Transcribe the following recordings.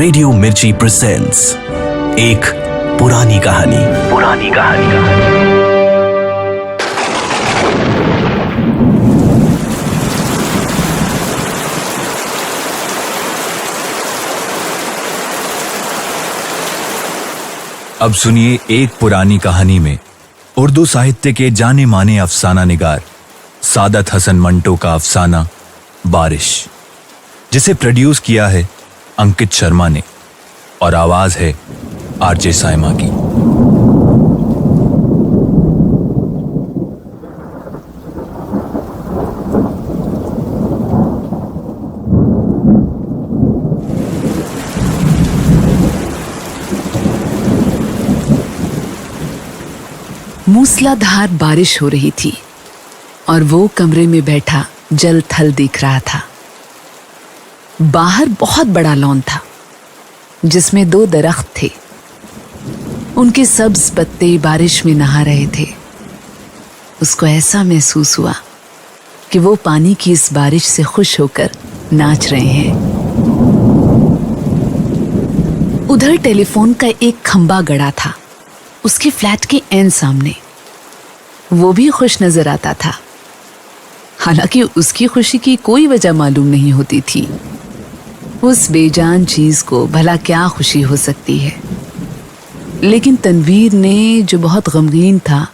Radio मिर्ची presents एक पुरानी कहानी। अब सुनिए एक पुरानी कहानी में उर्दू साहित्य के जाने माने अफसाना निगार सादत हसन मंटो का अफसाना बारिश, जिसे प्रोड्यूस किया है अंकित शर्मा ने और आवाज है आरजे साइमा की। मूसलाधार बारिश हो रही थी और वो कमरे में बैठा जल थल देख रहा था। बाहर बहुत बड़ा लॉन था जिसमें 2 दरख्त थे। उनके सब्ज पत्ते बारिश में नहा रहे थे। उसको ऐसा महसूस हुआ कि वो पानी की इस बारिश से खुश होकर नाच रहे हैं। उधर टेलीफोन का एक खंबा गड़ा था उसके फ्लैट के एन सामने। वो भी खुश नजर आता था, हालांकि उसकी खुशी की कोई वजह मालूम नहीं होती थी। उस बेजान चीज को भला क्या खुशी हो सकती है। लेकिन तनवीर ने, जो बहुत गमगीन था,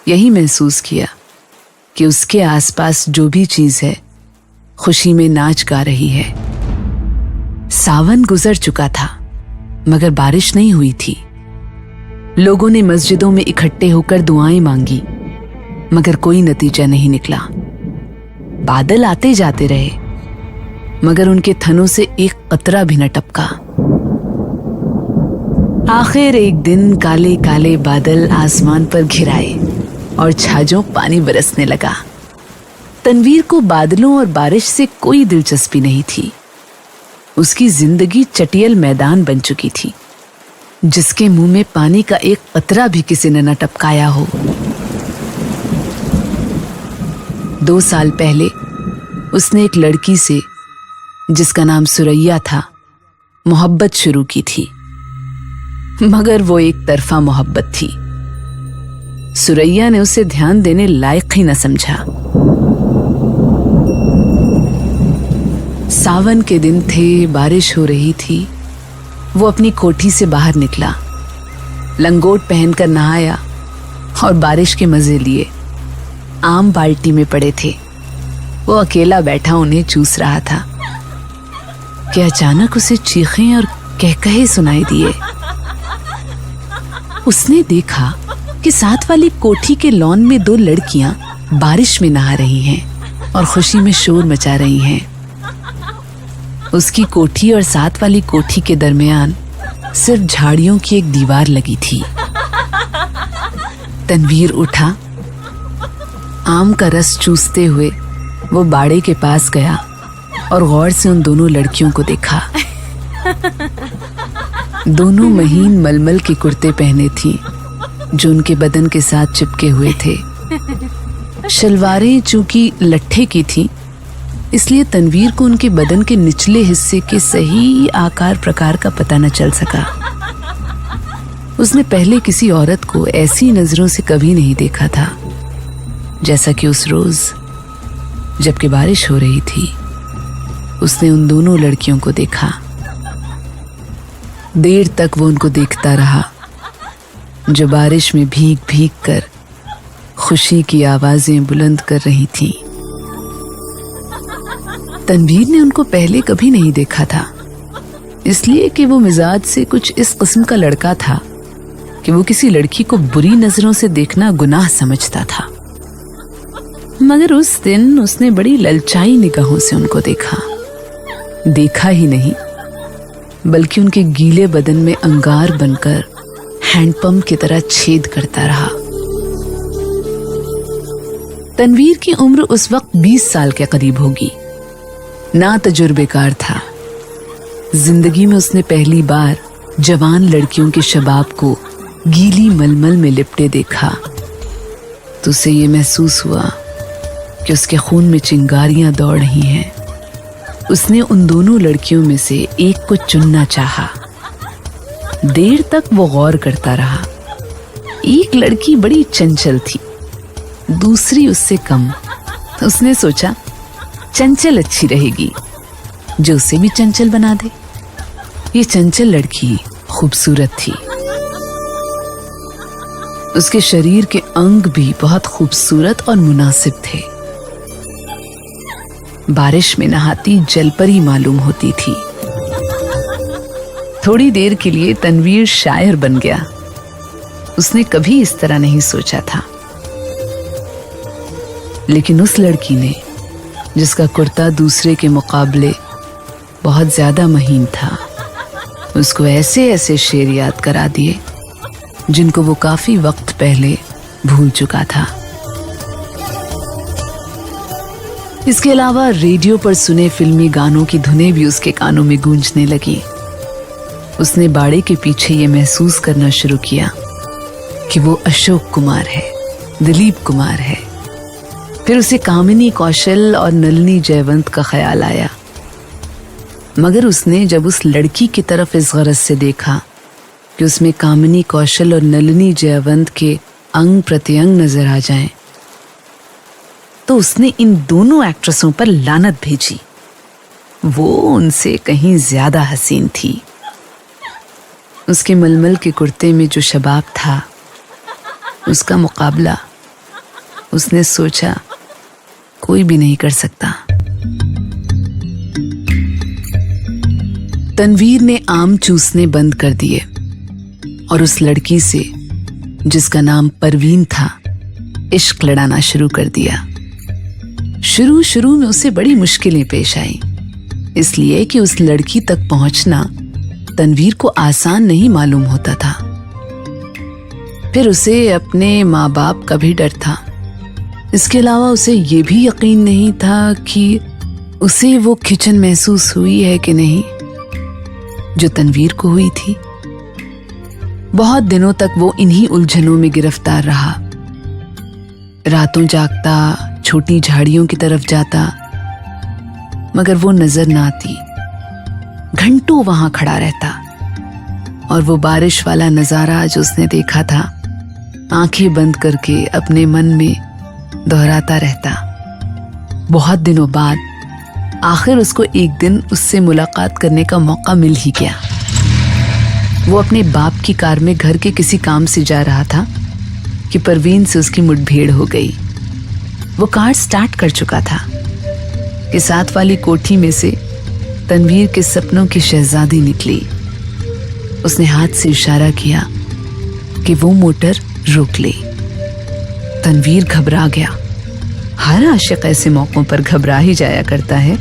यही महसूस किया कि उसके आसपास जो भी चीज है खुशी में नाच गा रही है। सावन गुजर चुका था मगर बारिश नहीं हुई थी। लोगों ने मस्जिदों में इकट्ठे होकर दुआएं मांगी मगर कोई नतीजा नहीं निकला। बादल आते जाते रहे मगर उनके थनों से एक कतरा भी न टपका। आखिर एक दिन काले काले बादल आसमान पर घिर आए और छाजों पानी बरसने लगा। तनवीर को बादलों और बारिश से कोई दिलचस्पी नहीं थी। उसकी जिंदगी चटियल मैदान बन चुकी थी जिसके मुंह में पानी का एक कतरा भी किसी ने न टपकाया हो। 2 साल पहले उसने एक लड़की से, जिसका नाम सुरैया था, मोहब्बत शुरू की थी मगर वो एक तरफा मोहब्बत थी। सुरैया ने उसे ध्यान देने लायक ही न समझा। सावन के दिन थे, बारिश हो रही थी। वो अपनी कोठी से बाहर निकला, लंगोट पहनकर नहाया और बारिश के मजे लिए। आम बाल्टी में पड़े थे। वो अकेला बैठा उन्हें चूस रहा था कि अचानक उसे चीखें और कहकहे सुनाई दिए। उसने देखा कि साथ वाली कोठी के लॉन में 2 लड़कियां बारिश में नहा रही हैं और खुशी में शोर मचा रही हैं। उसकी कोठी और साथ वाली कोठी के दरमियान सिर्फ झाड़ियों की एक दीवार लगी थी। तनवीर उठा, आम का रस चूसते हुए वो बाड़े के पास गया और गौर से उन दोनों लड़कियों को देखा। दोनों महीन मलमल के कुर्ते पहने थी जो उनके बदन के साथ चिपके हुए थे। शलवारें चूंकि लट्ठे की थी इसलिए तनवीर को उनके बदन के निचले हिस्से के सही आकार प्रकार का पता न चल सका। उसने पहले किसी औरत को ऐसी नजरों से कभी नहीं देखा था जैसा कि उस रोज जबकि बारिश हो रही थी उसने उन दोनों लड़कियों को देखा। देर तक वो उनको देखता रहा जो बारिश में भीग भीग कर खुशी की आवाजें बुलंद कर रही थीं। तनवीर ने उनको पहले कभी नहीं देखा था, इसलिए कि वो मिजाज से कुछ इस किस्म का लड़का था कि वो किसी लड़की को बुरी नजरों से देखना गुनाह समझता था। मगर उस दिन उसने बड़ी ललचाई निगाहों से उनको देखा ही नहीं बल्कि उनके गीले बदन में अंगार बनकर हैंडपंप की तरह छेद करता रहा। तनवीर की उम्र उस वक्त 20 साल के करीब होगी। ना तजुर्बेकार था। जिंदगी में उसने पहली बार जवान लड़कियों के शबाब को गीली मलमल में लिपटे देखा तो उसे ये महसूस हुआ कि उसके खून में चिंगारियां दौड़ रही हैं। उसने उन दोनों लड़कियों में से एक को चुनना चाहा। देर तक वो गौर करता रहा। एक लड़की बड़ी चंचल थी, दूसरी उससे कम। उसने सोचा चंचल अच्छी रहेगी, जो उसे भी चंचल बना दे। ये चंचल लड़की खूबसूरत थी। उसके शरीर के अंग भी बहुत खूबसूरत और मुनासिब थे। बारिश में नहाती जलपरी मालूम होती थी। थोड़ी देर के लिए तनवीर शायर बन गया। उसने कभी इस तरह नहीं सोचा था। लेकिन उस लड़की ने, जिसका कुर्ता दूसरे के मुकाबले बहुत ज्यादा महीन था, उसको ऐसे ऐसे शेर याद करा दिए जिनको वो काफी वक्त पहले भूल चुका था। इसके अलावा रेडियो पर सुने फिल्मी गानों की धुनें भी उसके कानों में गूंजने लगी। उसने बाड़े के पीछे ये महसूस करना शुरू किया कि वो अशोक कुमार है, दिलीप कुमार है। फिर उसे कामिनी कौशल और नलिनी जयवंत का ख्याल आया। मगर उसने जब उस लड़की की तरफ इस गरज से देखा कि उसमें कामिनी कौशल और नलिनी जयवंत के अंग प्रत्यंग नजर आ जाएं, तो उसने इन दोनों एक्ट्रेसों पर लानत भेजी। वो उनसे कहीं ज्यादा हसीन थी। उसके मलमल के कुर्ते में जो शबाब था, उसका मुकाबला उसने सोचा कोई भी नहीं कर सकता। तनवीर ने आम चूसने बंद कर दिए और उस लड़की से, जिसका नाम परवीन था, इश्क लड़ाना शुरू कर दिया। शुरू में उसे बड़ी मुश्किलें पेश आई, इसलिए कि उस लड़की तक पहुंचना तनवीर को आसान नहीं मालूम होता था। फिर उसे अपने माँ बाप का भी डर था। इसके अलावा उसे ये भी यकीन नहीं था कि उसे वो खिंचन महसूस हुई है कि नहीं जो तनवीर को हुई थी। बहुत दिनों तक वो इन्हीं उलझनों में गिरफ्तार रहा। रातों जागता, छोटी झाड़ियों की तरफ जाता, मगर वो नजर ना आती। घंटों वहां खड़ा रहता और वो बारिश वाला नजारा जो उसने देखा था, आंखें बंद करके अपने मन में दोहराता रहता। बहुत दिनों बाद आखिर उसको एक दिन उससे मुलाकात करने का मौका मिल ही गया। वो अपने बाप की कार में घर के किसी काम से जा रहा था कि परवीन से उसकी मुठभेड़ हो गई। वो कार स्टार्ट कर चुका था कि साथ वाली कोठी में से तनवीर के सपनों की शहजादी निकली। उसने हाथ से इशारा किया कि वो मोटर रोक ले। तनवीर घबरा गया। हर आशिक ऐसे मौकों पर घबरा ही जाया करता है।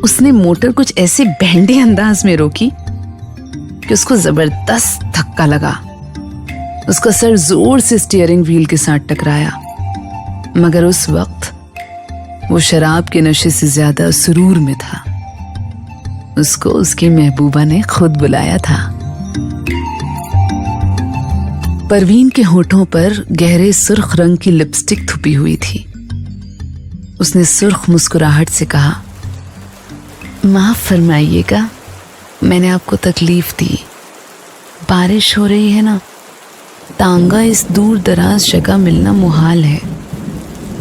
उसने मोटर कुछ ऐसे बहंडे अंदाज में रोकी कि उसको जबरदस्त धक्का लगा। उसका सर जोर से स्टीयरिंग व्हील के साथ टकराया, मगर उस वक्त वो शराब के नशे से ज्यादा सुरूर में था। उसको उसकी महबूबा ने खुद बुलाया था। परवीन के होठों पर गहरे सुर्ख रंग की लिपस्टिक थुपी हुई थी। उसने सुर्ख मुस्कुराहट से कहा, माफ फरमाइएगा, मैंने आपको तकलीफ दी। बारिश हो रही है ना, तांगा इस दूर दराज जगह मिलना मुहाल है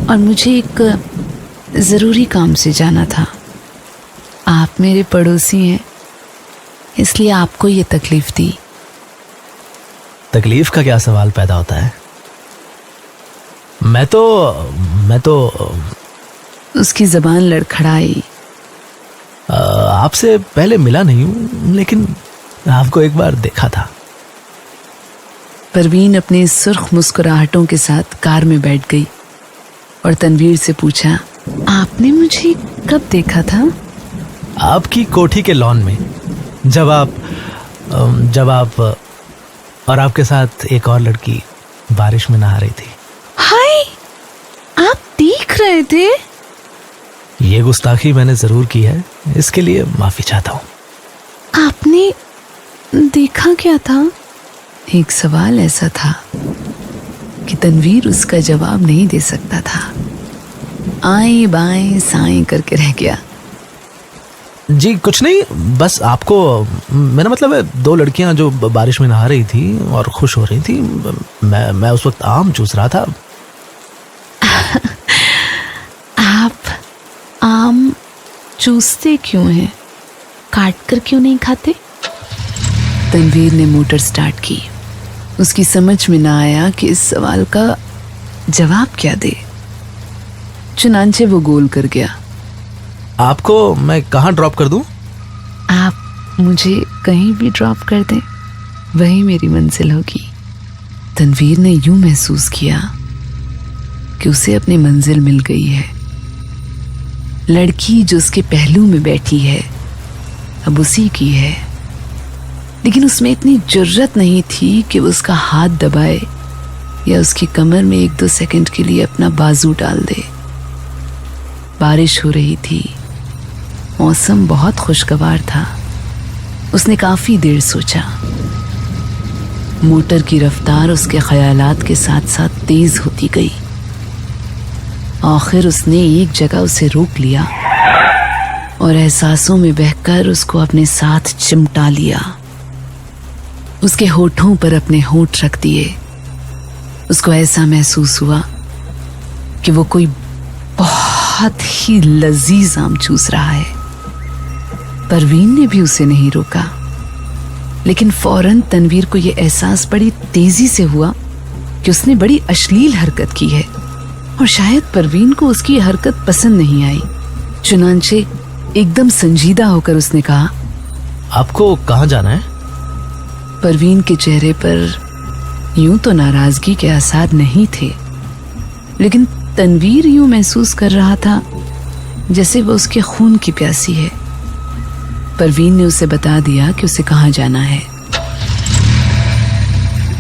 और मुझे एक जरूरी काम से जाना था। आप मेरे पड़ोसी हैं, इसलिए आपको ये तकलीफ दी। तकलीफ का क्या सवाल पैदा होता है? मैं तो उसकी जबान लड़खड़ाई। आपसे पहले मिला नहीं हूं, लेकिन आपको एक बार देखा था। परवीन अपनी सुर्ख मुस्कुराहटों के साथ कार में बैठ गई और तनवीर से पूछा, आपने मुझे कब देखा था? आपकी कोठी के लॉन में, जब आप और आपके साथ एक और लड़की बारिश में नहा रही थी। हाय, आप देख रहे थे? ये गुस्ताखी मैंने जरूर की है, इसके लिए माफी चाहता हूँ। आपने देखा क्या था? एक सवाल ऐसा था कि तनवीर उसका जवाब नहीं दे सकता था। आए बाएं साएं करके रह गया। जी कुछ नहीं, बस आपको, मेरा मतलब है, दो लड़कियां जो बारिश में नहा रही थी और खुश हो रही थी, मैं उस वक्त आम चूस रहा था। आप आम चूसते क्यों हैं? काट कर क्यों नहीं खाते? तनवीर ने मोटर स्टार्ट की। उसकी समझ में ना आया कि इस सवाल का जवाब क्या दे। चुनांचे वो गोल कर गया। आपको मैं कहाँ ड्रॉप कर दूं? आप मुझे कहीं भी ड्रॉप कर दें, वही मेरी मंजिल होगी। तनवीर ने यूं महसूस किया कि उसे अपनी मंजिल मिल गई है। लड़की जो उसके पहलू में बैठी है अब उसी की है, लेकिन उसमें इतनी जुर्रत नहीं थी कि वो उसका हाथ दबाए या उसकी कमर में 1-2 सेकंड के लिए अपना बाजू डाल दे। बारिश हो रही थी, मौसम बहुत खुशगवार था। उसने काफी देर सोचा। मोटर की रफ्तार उसके ख्यालात के साथ साथ तेज होती गई। आखिर उसने एक जगह उसे रोक लिया और एहसासों में बहकर उसको अपने साथ चिमटा लिया। उसके होठों पर अपने होठ रख दिए। उसको ऐसा महसूस हुआ कि वो कोई बहुत ही लजीज आम चूस रहा है। परवीन ने भी उसे नहीं रोका, लेकिन फौरन तनवीर को यह एहसास बड़ी तेजी से हुआ कि उसने बड़ी अश्लील हरकत की है और शायद परवीन को उसकी हरकत पसंद नहीं आई। चुनांचे एकदम संजीदा होकर उसने कहा, आपको कहाँ जाना है? परवीन के चेहरे पर यूं तो नाराजगी के आसार नहीं थे, लेकिन तनवीर यूं महसूस कर रहा था जैसे वो उसके खून की प्यासी है। परवीन ने उसे बता दिया कि उसे कहाँ जाना है।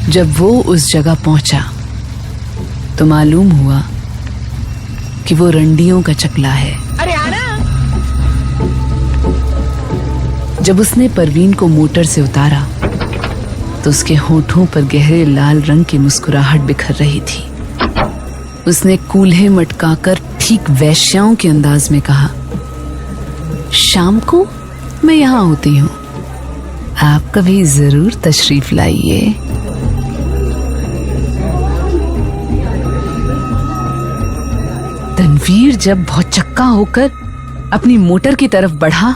जब वो उस जगह पहुंचा तो मालूम हुआ कि वो रंडियों का चकला है। अरे आना। जब उसने परवीन को मोटर से उतारा तो उसके होठों पर गहरे लाल रंग की मुस्कुराहट बिखर रही थी। उसने कूल्हे मटकाकर ठीक वैश्याओं के अंदाज में कहा, शाम को मैं यहां होती हूं, आप कभी जरूर तशरीफ लाइए। तनवीर जब भौचक्का होकर अपनी मोटर की तरफ बढ़ा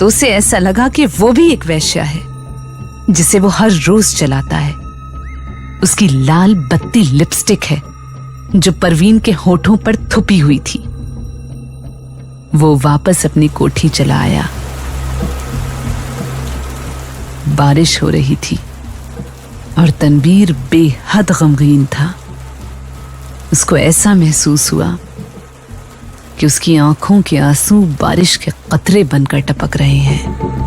तो उसे ऐसा लगा कि वो भी एक वैश्या है जिसे वो हर रोज चलाता है। उसकी लाल बत्ती लिपस्टिक है जो परवीन के होठों पर थुपी हुई थी। वो वापस अपनी कोठी चला आया। बारिश हो रही थी और तनवीर बेहद गमगीन था। उसको ऐसा महसूस हुआ कि उसकी आंखों के आंसू बारिश के कतरे बनकर टपक रहे हैं।